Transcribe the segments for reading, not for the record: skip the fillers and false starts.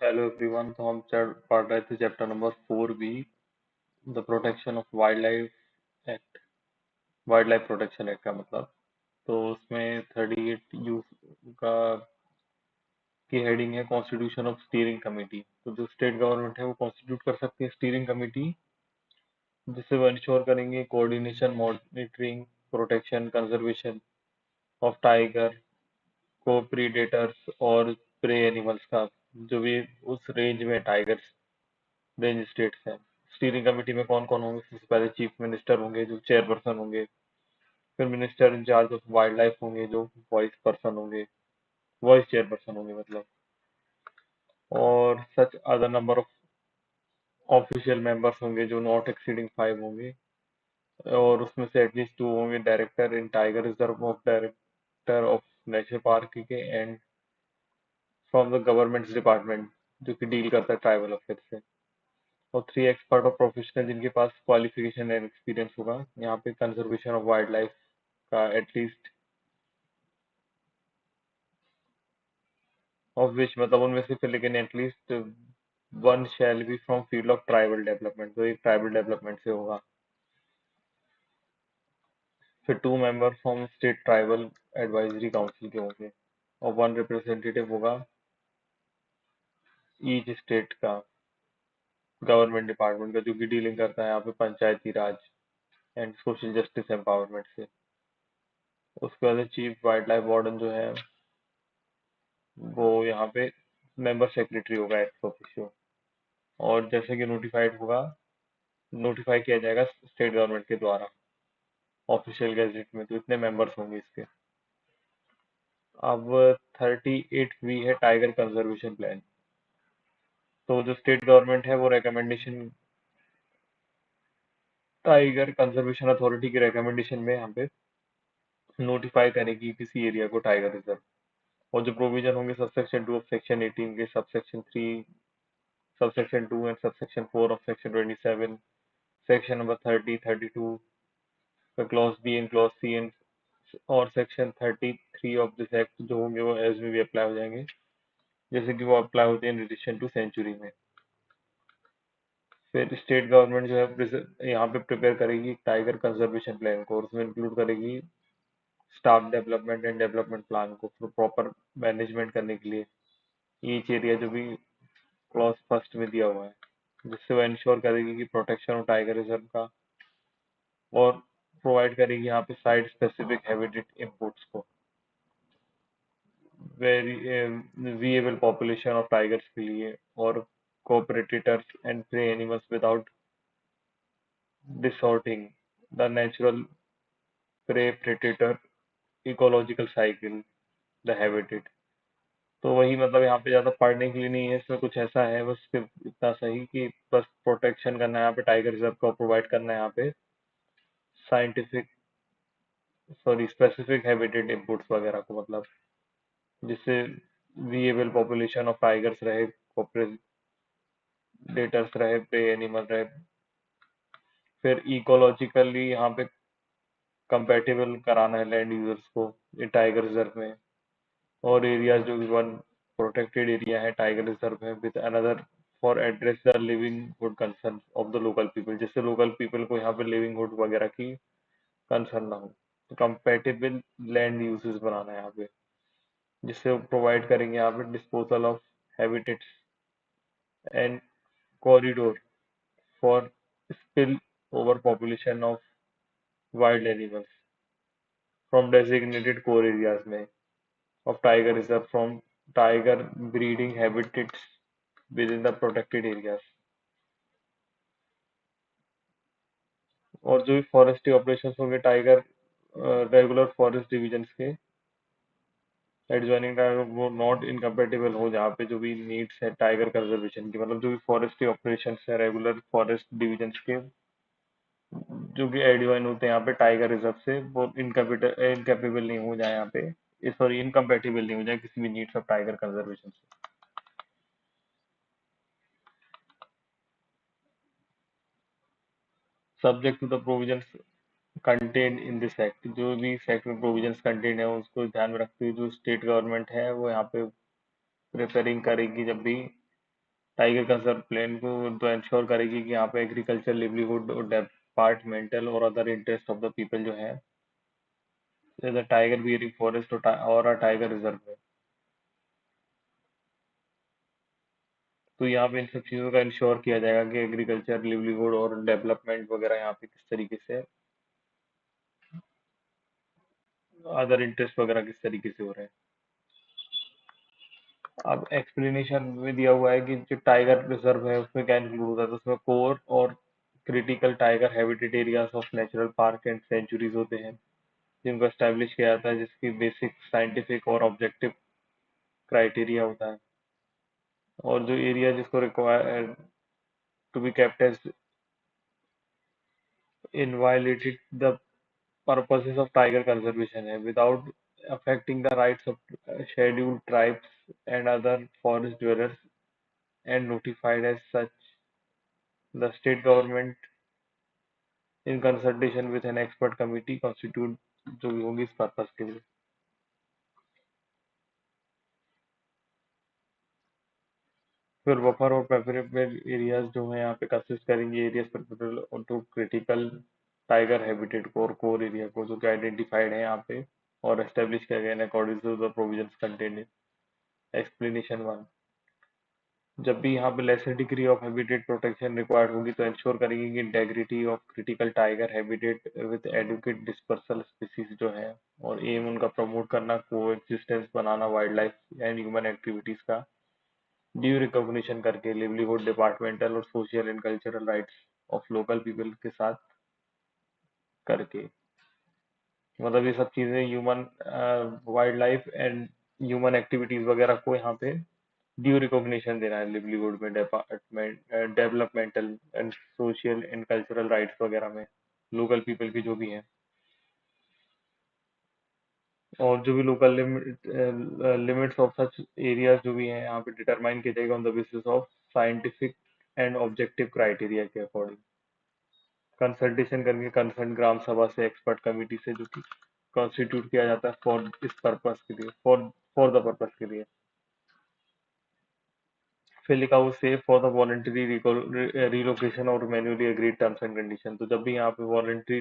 Hello everyone. तो हम पढ़ रहे थे chapter number 4 B, the protection of wildlife act. Wildlife protection act का मतलब, तो उसमें 38 यू का की हेडिंग है कॉन्स्टिट्यूशन ऑफ स्टीयरिंग कमेटी। तो जो स्टेट गवर्नमेंट है वो कॉन्स्टिट्यूट कर सकती है स्टीयरिंग कमेटी, जिससे वो इंश्योर करेंगे coordination, monitoring, protection, conservation of tiger, को प्रीडेटर्स और प्रे एनिमल्स का, जो भी उस रेंज में टाइगर्स रेंज स्टेट्स हैं। स्टीयरिंग कमेटी में कौन कौन होंगे? सबसे पहले चीफ मिनिस्टर होंगे जो चेयरपर्सन होंगे, फिर minister in charge of wild life होंगे जो वाइस पर्सन होंगे, वाइस चेयरपर्सन होंगे मतलब, और such other number of official members होंगे जो नॉट एक्सीडिंग 5 होंगे, और उसमें से एटलीस्ट 2 होंगे director in tiger reserve of director of national park के, and from the government department जो कि डील करता है ट्राइबल अफेयर से, और 3 एक्सपर्ट और प्रोफेशनल जिनके पास क्वालिफिकेशन एंड एक्सपीरियंस होगा यहाँ पे कंजर्वेशन ऑफ वाइल्ड लाइफ का, एटलीस्ट ऑफ विच मतलब उनमें से फिर, लेकिन at least one shall be from field of tribal development, तो एक ट्राइबल डेवलपमेंट से होगा। फिर 2 member from state tribal advisory council के होंगे, और 1 रिप्रेजेंटेटिव होगा ईच स्टेट का गवर्नमेंट डिपार्टमेंट का, जो कि डीलिंग करता है यहाँ पे पंचायती राज एंड सोशल जस्टिस एम्पावरमेंट से। उसके बाद चीफ वाइल्ड लाइफ वार्डन जो है वो यहाँ पे मेंबर सेक्रेटरी होगा एक्स ऑफिशियो, और जैसे कि नोटिफाई किया जाएगा स्टेट गवर्नमेंट के द्वारा ऑफिशियल गैजेट में, तो इतने मेंबर्स होंगे इसके। अब 38 वी है टाइगर कंजर्वेशन प्लान। तो जो स्टेट गवर्नमेंट है वो रिकमेंडेशन, टाइगर कंजर्वेशन अथॉरिटी की रिकमेंडेशन में यहाँ पे नोटिफाई करेगी किसी एरिया को टाइगर रिजर्व, और जो प्रोविजन होंगे सबसेक्शन 2 ऑफ सेक्शन 18 के, subsection 3, subsection 2 and subsection 4 of section 27, section number 30, 32 का clause B and clause C and, और सेक्शन 33 ऑफ दिस एक्ट जो होंगे वो एज में भी अप्लाई हो जाएंगे, जैसे कि वो अप्लाई होते हैं इन रिलेशन टू सेंचुरी में। फिर स्टेट गवर्नमेंट जो है यहाँ पे प्रिपेयर करेगी टाइगर कंजर्वेशन प्लान को, और उसमें इंक्लूड करेगी staff development and development plan को प्रॉपर मैनेजमेंट करने के लिए ईच एरिया, जो भी क्लॉज फर्स्ट में दिया हुआ है, जिससे वो इंश्योर करेगी कि प्रोटेक्शन ऑफ टाइगर रिजर्व का, और प्रोवाइड करेगी यहाँ पे साइट स्पेसिफिक हैबिटेट इनपुट्स को, वेरिएबल पॉपुलेशन ऑफ टाइगर्स के लिए, और cooperators and prey animals without distorting the natural prey predator ecological cycle, the habitat. तो वही मतलब यहाँ पे ज्यादा पढ़ने के लिए नहीं है, इसमें कुछ ऐसा है बस सिर्फ इतना सही कि बस प्रोटेक्शन करना है यहाँ पे टाइगर रिजर्व को, प्रोवाइड करना है यहाँ पे scientific, sorry specific habitat inputs वगैरह को, मतलब जिससे विएबल पॉपुलेशन ऑफ टाइगर्स रहे, डेटर्स रहे, प्रे एनिमल रहे, फिर इकोलॉजिकली यहाँ पे कंपेटेबल कराना है लैंड यूजर्स को ये टाइगर रिजर्व में, और एरियाज जो भी वन प्रोटेक्टेड एरिया है टाइगर रिजर्व है with another for address the livelihood concern of the local people, जिससे लोकल पीपल को यहाँ पे लिविंगहुड वगैरह की कंसर्न ना हो। तो कंपेटेबल लैंड यूजेस बनाना है यहाँ पे, जिससे वो प्रोवाइड करेंगे यहाँ पे disposal of habitats and corridor for spill over population of wild animals from designated core areas में of tiger reserve from tiger breeding habitats within the protected areas. और जो भी फॉरेस्ट्री ऑपरेशन होंगे tiger regular forest divisions के adjoining tiger, वो not incompatible हो जहाँ पे जो भी नीड्स है टाइगर कंजर्वेशन की, मतलब जो भी फॉरेस्ट्री ऑपरेशन है रेगुलर फॉरेस्ट डिविजन्स के जो कि एडजॉइन होते हैं यहाँ पे टाइगर रिजर्व से, वो इनकैपेबल नहीं हो जाए यहाँ पे, सॉरी इनकम्पेटिबल नहीं हो जाए किसी भी नीड्स ऑफ टाइगर कंजर्वेशन से। Subject to the provisions contain in this act, जो भी इस एक्ट में प्रोविजंस कंटेन है उसको ध्यान में रखते हुए जो स्टेट गवर्नमेंट है वो यहाँ पे प्रिपेयरिंग करेगी जब भी टाइगर कंजर्व प्लान को तो इंश्योर करेगी कि यहाँ पे एग्रीकल्चर, लिवलीहुड और डिपार्टमेंटल और other interest of the people जो है, टाइगर बियरिंग फॉरेस्ट और टाइगर रिजर्व है। तो यहाँ पे इन सब चीज़ों का इंश्योर किया जाएगा कि एग्रीकल्चर, लिवलीहुड और डेवलपमेंट वगैरह यहाँ पे किस तरीके से, अदर इंटरेस्ट वगैरह किस तरीके से हो रहे हैं। अब एक्सप्लेनेशन में दिया हुआ है कि जो टाइगर रिजर्व है उसमें क्या इंक्लूड होता है, तो उसमें कोर और critical tiger habitat areas of natural park and sanctuaries होते हैं, जिनको एस्टेब्लिश किया जाता है, जिसकी बेसिक साइंटिफिक और ऑब्जेक्टिव क्राइटेरिया होता है। और जो एरिया जिसको require to be kept as inviolated the purposes of tiger conservation है, without affecting the rights of scheduled tribes and other forest dwellers, and notified as such the state government in consultation with an expert committee constitute जो भी होंगी इस purpose के लिए। फिर buffer और preferable areas जो है यहाँ पे कंसिस्ट करेंगे areas preferable to critical tiger habitat को और कोर एरिया को, जो कि आइडेंटिफाइड है यहाँ पे और एस्टेब्लिश किया गया according to the provisions contained in explanation 1। जब भी यहाँ पे lesser degree of habitat protection required होगी तो इंश्योर करेंगे कि integrity of critical tiger habitat with adequate dispersal species जो है, और एम उनका प्रमोट करना, को एक्सिस्टेंस बनाना wildlife and human activities का ड्यू रिकॉग्निशन करके लिवलीहुड, डिपार्टमेंटल और social and cultural rights of local people के साथ करके, मतलब ये सब चीजें human, wild life and human activities वगैरह को यहाँ पे ड्यू रिकॉग्निशन देना है लिवलीहुड में, department developmental and social and cultural rights वगैरह में लोकल पीपल की जो भी हैं। और जो भी local limits of such areas जो भी हैं यहाँ पे डिटरमाइन किया जाएगा on the basis of scientific and objective criteria के अकॉर्डिंग, कंसल्टेशन करके कंसर्न ग्राम सभा से, एक्सपर्ट कमिटी से, जो कि कॉन्स्टिट्यूट किया जाता है फॉर इस पर्पस के लिए, फॉर द पर्पस के लिए। फिर लिखा हुआ safe for the voluntary relocation और manually agreed terms and condition. तो जब भी यहाँ पे वॉलंटरी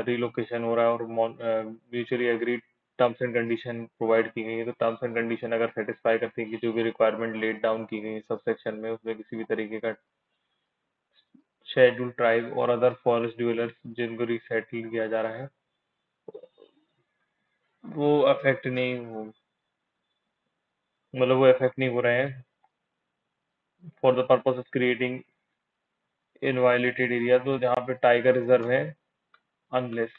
रिलोकेशन हो रहा है और mutually agreed terms and condition provide की गई है, तो टर्म्स एंड कंडीशन अगर सेटिस्फाई करती है कि जो भी रिक्वायरमेंट लेट डाउन की गई है सब सेक्शन में, उसमें किसी भी तरीके का शेड्यूल ट्राइब और अदर फॉरेस्ट ड्वेलर्स जिनको रिसेटल किया जा रहा है वो अफेक्ट नहीं हो, मतलब वो अफेक्ट नहीं हो रहे हैं for the purpose of creating inviolated area, तो जहाँ पे टाइगर रिजर्व है, अनलेस,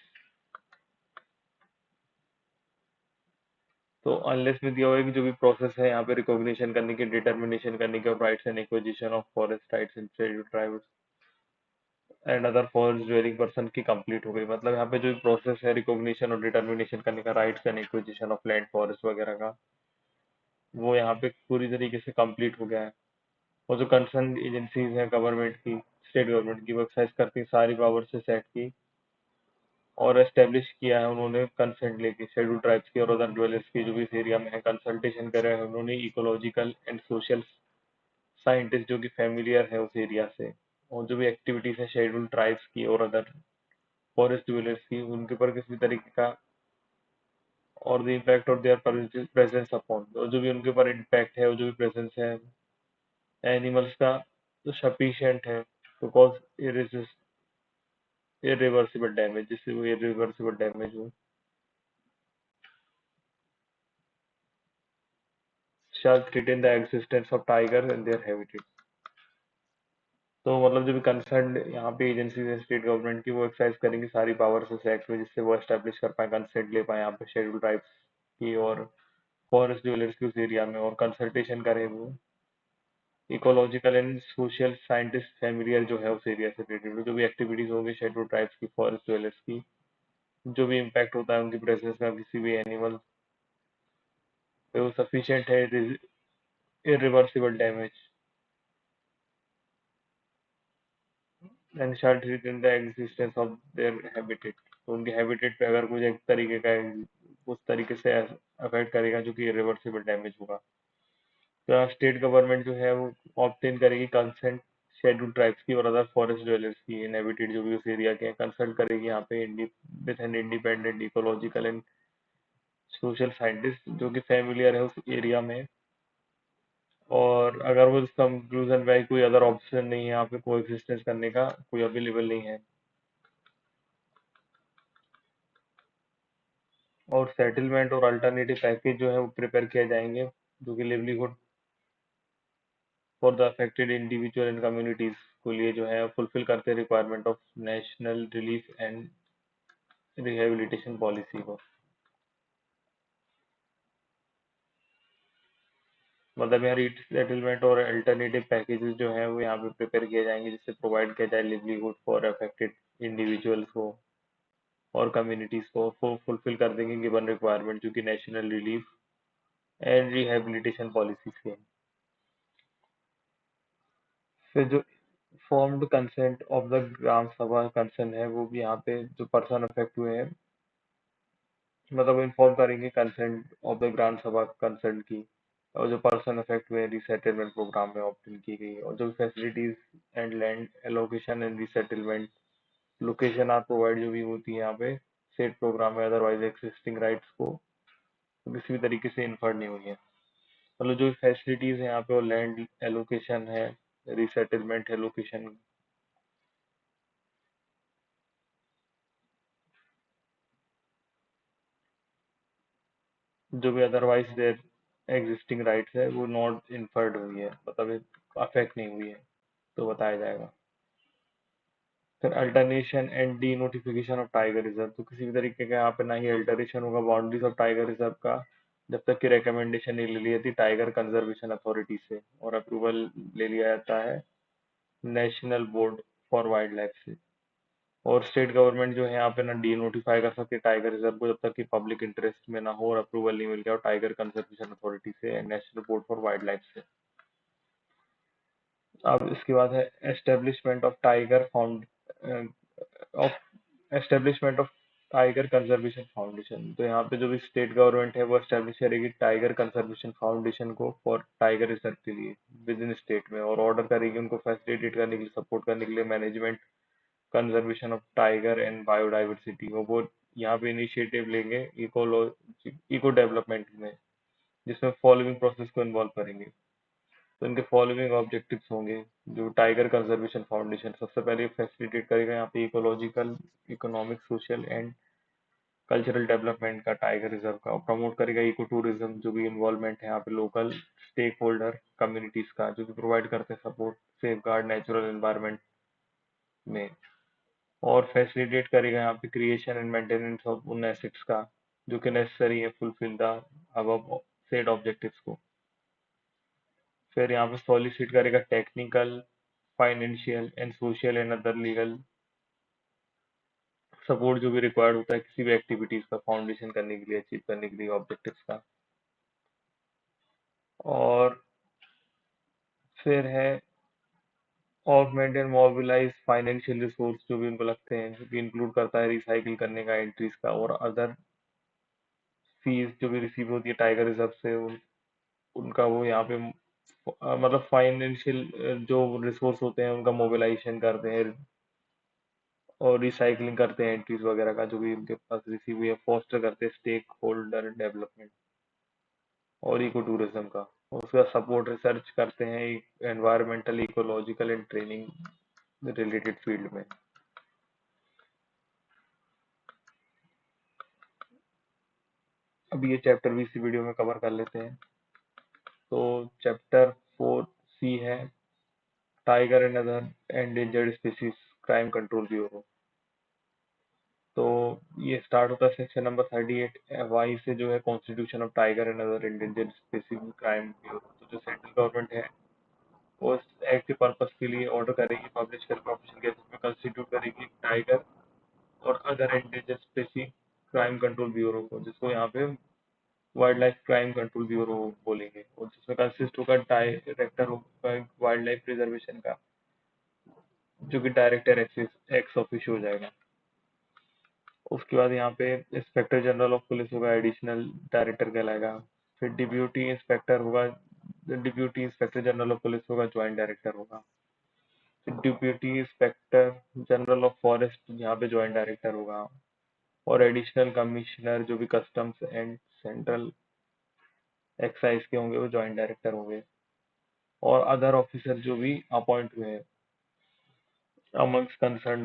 तो अनलेस में दिया हुआ है कि जो भी प्रोसेस है यहाँ पे रिकॉग्निशन करने की, डिटर्मिनेशन करने की of rights and acquisition of forest rights in scheduled tribes and other forest dwelling person की कंप्लीट हो गई। मतलब यहाँ पे जो प्रोसेस है रिकॉग्निशन और डिटर्मिनेशन करने का, rights and acquisition of land forest वगैरह का, वो यहाँ पे पूरी तरीके से कंप्लीट हो गया है। और जो कंसर्न एजेंसीज हैं गवर्नमेंट की, स्टेट गवर्नमेंट की, वो एक्सरसाइज करती हैं सारी पावर से सेट की और एस्टेब्लिश किया है उन्होंने कंसेंट लेके शेड्यूल ट्राइब्स की और अदर ड्वेलर्स की जो भी इस एरिया में है, कंसल्टेशन करे हैं उन्होंने इकोलॉजिकल एंड सोशल साइंटिस्ट जो कि फेमिलियर है उस एरिया से, और जो भी एक्टिविटीज है शेड्यूल ट्राइब्स की और अदर फॉरेस्ट ड्वेलर्स की उनके ऊपर किसी तरीके का, और the impact of their presence upon, और जो भी उनके ऊपर इम्पैक्ट है और जो भी प्रेजेंस है एनिमल्स का तो सफिशिएंट है टू कॉज इरिवर्सिबल डैमेज, जिससे वो इरिवर्सिबल डैमेज हो, shall threaten the existence of tiger and their habitat। तो मतलब जो भी कंसर्न यहाँ पे एजेंसी है स्टेट गवर्नमेंट की, वो एक्सरसाइज करेंगी सारी पावर्स उस एक्ट में, जिससे वो एस्टेब्लिश कर पाए, कंसेंट ले पाए यहाँ पे शेड्यूल ट्राइब्स की और फॉरेस्ट ड्वेलर्स की उस एरिया में, और कंसल्टेशन करे वो ecological and social scientist familiar जो है उस एरिया से रिलेटेड, जो भी एक्टिविटीज होंगी शेड्यूल ट्राइब्स की, फॉरेस्ट ड्वेलर्स की, जो भी इम्पैक्ट होता है उनकी प्रेजेंस में किसी भी एनिमल पे, वो सफिशिएंट है irreversible damage and shall threaten in the existence of their habitat. तो उनके हैबिटेट पे अगर कुछ एक तरीके का उस तरीके से अफेक्ट करेगा जो कि इरिवर्सिबल डैमेज होगा। तो यहाँ स्टेट गवर्नमेंट जो है वो ऑब्टेन करेगी कंसेंट शेड्यूल ट्राइब्स की और अदर फॉरेस्ट ड्वेलर्स की इनहेबिटेड जो भी उस एरिया के हैं, कंसल्ट करेगी यहाँ पे with an independent ecological and social scientist जो कि फेमिलियर है उस एरिया में। और अगर वो इस कंक्लूजन पे कोई अदर ऑप्शन नहीं है यहाँ पे को एग्जिस्टेंस करने का, कोई अवेलेबल नहीं है, और सेटलमेंट और अल्टरनेटिव पैकेज जो है वो प्रिपेयर किए जाएंगे जो कि livelihood for the affected individual and communities को लिए जो है फुलफिल करते हैं requirement of national relief and rehabilitation policy को। मतलब यहाँ रीसेटलमेंट और अल्टरनेटिव पैकेजेस जो है वो यहाँ पे प्रिपेयर किए जाएंगे जिससे प्रोवाइड किया जाए लिवलीहुड फॉर अफेक्टेड इंडिविजुअल्स को और कम्युनिटीज को फुलफिल कर देंगे गिवन रिक्वायरमेंट जो कि national relief and rehabilitation policies के। फिर जो formed consent of the gram सभा कंसर्न है वो भी यहाँ पे जो पर्सन अफेक्ट हुए हैं मतलब इन्फॉर्म करेंगे कंसेंट ऑफ द ग्राम सभा कंसर्न की, और जो पर्सन अफेक्ट हुए रिसेटलमेंट प्रोग्राम में ऑप्टेन की गई, और जो facilities and land allocation and resettlement location are provide जो भी होती है यहाँ पे सेट प्रोग्राम में अदरवाइज एक्सिस्टिंग राइट्स को तो किसी भी तरीके से इन्फर्ड नहीं हुई है। मतलब जो फैसिलिटीज है यहाँ पे वो लैंड एलोकेशन है, रिसेटलमेंट है, लोकेशन, जो भी अदरवाइज देयर एग्जिस्टिंग राइट्स है वो नॉट इन्फर्ड हुई है, मतलब अफेक्ट नहीं हुई है, तो बताया जाएगा। फिर alternation and D notification of tiger reserve, तो किसी भी तरीके का यहाँ पे ना ही अल्टरेशन होगा बाउंड्रीज ऑफ टाइगर रिजर्व का जब तक कि रिकमेंडेशन नहीं ले ली जाती टाइगर कंजर्वेशन अथॉरिटी से और अप्रूवल ले लिया जाता है national board for wild life से। और स्टेट गवर्नमेंट जो है यहाँ पे ना डी नोटिफाई कर सकती है टाइगर रिजर्व को जब तक कि पब्लिक इंटरेस्ट में ना हो और अप्रूवल नहीं मिल गया और टाइगर कंजर्वेशन अथॉरिटी से national board for wild life से। अब इसके बाद है establishment of tiger found of establishment of tiger conservation foundation, तो यहाँ पे जो भी स्टेट गवर्नमेंट है वो एस्टेब्लिश करेगी टाइगर कंजर्वेशन फाउंडेशन को फॉर टाइगर रिजर्व के लिए विद इन स्टेट में, और ऑर्डर करेगी उनको फैसिलिटेट करने के लिए सपोर्ट करने के लिए management conservation of tiger and biodiversity, वो यहाँ पे इनिशिएटिव लेंगे इको डेवलपमेंट में जिसमें फॉलोइंग प्रोसेस को इन्वॉल्व करेंगे। तो इनके फॉलोइंग ऑब्जेक्टिव्स होंगे जो टाइगर कंजर्वेशन फाउंडेशन सबसे पहले फैसिलिटेट करेगा यहाँ पे ecological, economic, social and cultural development का टाइगर रिजर्व का, और प्रमोट करेगा इको टूरिज्म जो भी इन्वॉल्वमेंट है यहाँ पे लोकल स्टेक होल्डर कम्युनिटीज का जो कि प्रोवाइड करते हैं support safe guard natural environment में, और फैसिलिटेट करेगा यहाँ पे क्रिएशन एंड मेंटेनेंस ऑफ उन एसेट्स का जो कि नेसेसरी है fulfil the above said objectives को। फिर यहाँ पे सॉलिसिट करेगा technical, financial and social and other legal support जो भी रिक्वायर्ड होता है किसी भी एक्टिविटीज का फाउंडेशन करने के लिए, अचीव करने के लिए ऑब्जेक्टिव्स का। और फिर है augment and mobilise financial resource जो भी उनको लगते हैं जो कि इंक्लूड करता है रिसाइकिल करने का एंट्रीज का और अदर फीस जो भी रिसीव होती है टाइगर रिजर्व से उनका वो यहाँ पे मतलब फाइनेंशियल जो रिसोर्स होते हैं उनका मोबिलाइजेशन करते हैं और रिसाइकलिंग करते हैं एंट्रीज वगैरह का जो भी उनके पास रिसीव हुई है, फोस्टर करते हैं स्टेक होल्डर डेवलपमेंट और इको टूरिज्म का, और उसका सपोर्ट रिसर्च करते हैं environmental, ecological and training related field में। अब ये चैप्टर भी इसी वीडियो में कवर कर लेते हैं। तो चैप्टर 4C है tiger and other endangered species crime control bureau. तो ये स्टार्ट होता है सेक्शन नंबर 38 वाई से जो है constitution of tiger and other endangered species crime bureau. तो जो सेंट्रल गवर्नमेंट है वो इस एक्ट के पर्पस के लिए ऑर्डर करेगी पब्लिश करके ऑफिशियल गैजेट में कंस्टिट्यूट करेगी टाइगर और other endangered स्पीसी crime control bureau को, जिसको यहाँ पे wild life crime control bureau बोलेंगे, और जिसमें कंसिस्ट होगा डायरेक्टर होगा वाइल्ड लाइफ प्रिजर्वेशन का जो कि डायरेक्टर एक्स ऑफिशियो हो जाएगा। उसके बाद यहाँ पे इंस्पेक्टर जनरल ऑफ पुलिस होगा एडिशनल डायरेक्टर कहलाएगा। फिर डिप्यूटी इंस्पेक्टर होगा deputy inspector general of police होगा, ज्वाइंट डायरेक्टर होगा। Deputy inspector general of forest यहाँ पे ज्वाइंट डायरेक्टर होगा। और एडिशनल कमिश्नर जो भी कस्टम्स एंड सेंट्रल एक्साइज के होंगे वो ज्वाइंट डायरेक्टर होंगे। और अदर ऑफिसर जो भी अपॉइंट हुए हैं अमंग्स कंसर्न,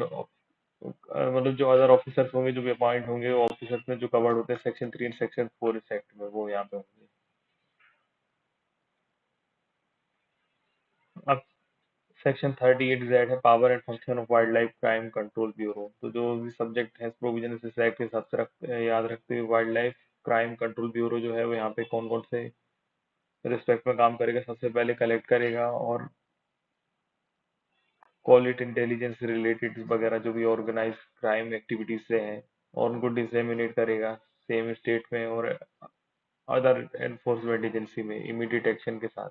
मतलब जो अदर ऑफिसर्स होंगे जो भी अपॉइंट होंगे वो ऑफिसर्स में जो कवर्ड होते हैं सेक्शन 3 एंड सेक्शन 4 इस एक्ट में, वो यहाँ पे होंगे। अब सेक्शन 38Z है, power and function of wildlife crime control bureau. तो जो भी सब्जेक्ट है प्रोविजन इस एक्ट के हिसाब से याद रखते हुए wild life crime control bureau जो है वो यहाँ पे कौन कौन से रिस्पेक्ट में काम करेगा। सबसे पहले कलेक्ट करेगा और कॉलिट इंटेलिजेंस रिलेटेड वगैरह जो भी ऑर्गेनाइज क्राइम एक्टिविटीज से हैं और उनको डिसेमिनेट करेगा सेम स्टेट में और अदर एनफोर्समेंट एजेंसी में इमीडिएट एक्शन के साथ,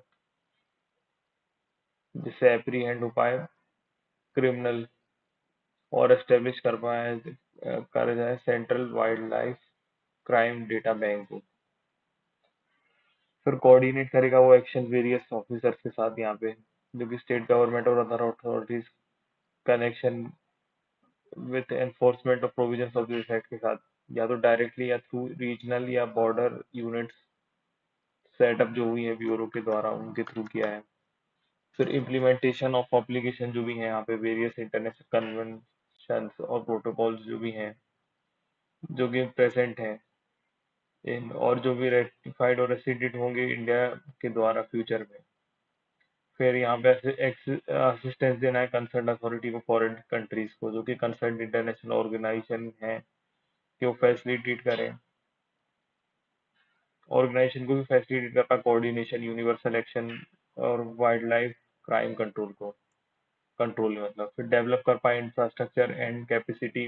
जिससे एप्रीहेंड हो पाए क्रिमिनल और एस्टेब्लिश कर जाए central wild life crime data bank को। फिर कोऑर्डिनेट करेगा वो एक्शन वेरियस ऑफिसर्स के साथ यहाँ पे, जो कि स्टेट गवर्नमेंट और other authorities connection with enforcement of provisions of this act के साथ, या तो डायरेक्टली या थ्रू रीजनल या बॉर्डर यूनिट्स सेटअप जो हुई है ब्यूरो के द्वारा उनके थ्रू किया है। फिर इम्प्लीमेंटेशन ऑफ एप्लीकेशन जो भी है यहाँ पे वेरियस इंटरनेशनल कन्वेंशंस और प्रोटोकॉल्स जो भी हैं जो कि प्रेजेंट हैं इन, और जो भी रेटिफाइड और रेसिडेंट होंगे इंडिया के द्वारा फ्यूचर में। फिर यहाँ पे असिस्टेंस देना है कंसर्न अथॉरिटी को, फॉरेन कंट्रीज को जो कि कंसर्न इंटरनेशनल ऑर्गेनाइजेशन है कि वो फैसिलिटेट करें, ऑर्गेनाइजेशन को भी फैसिलिटेट करता कोऑर्डिनेशन यूनिवर्सल एक्शन और वाइल्ड लाइफ क्राइम कंट्रोल को, कंट्रोल में मतलब। फिर डेवलप कर पाए इंफ्रास्ट्रक्चर एंड कैपेसिटी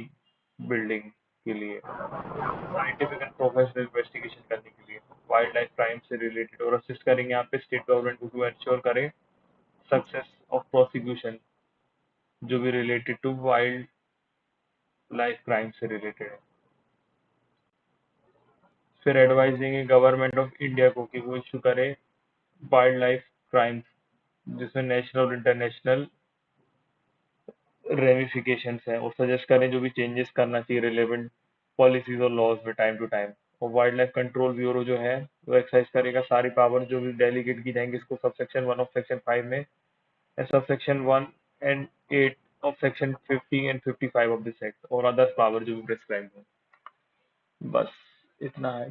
बिल्डिंग के लिए, साइंटिफिक एंड प्रोफेशनल इन्वेस्टिगेशन करने के लिए वाइल्ड लाइफ क्राइम से रिलेटेड, और असिस्ट करेंगे यहाँ पे स्टेट गवर्नमेंट को टू एंश्योर करे सक्सेस ऑफ प्रोसिक्यूशन जो भी related to wildlife crime से रिलेटेड है। फिर एडवाइस देंगे गवर्नमेंट ऑफ इंडिया को कि वो इशू करे वाइल्ड लाइफ क्राइम जिसमें नेशनल और इंटरनेशनल रेमिफिकेशंस हैं, और सजेस्ट करें जो भी चेंजेस करना चाहिए रिलेवेंट पॉलिसीज और लॉज में टाइम टू टाइम। और वाइल्ड लाइफ कंट्रोल ब्यूरो जो है वो एक्सरसाइज करेगा सारी पावर जो भी डेलीगेट की जाएंगी इसको सब सेक्शन 1 ऑफ सेक्शन 5 में, sub section 1 and 8 of section 50 and 55 of this act, और अदर्स पावर जो भी प्रेस्क्राइब है। बस इतना है।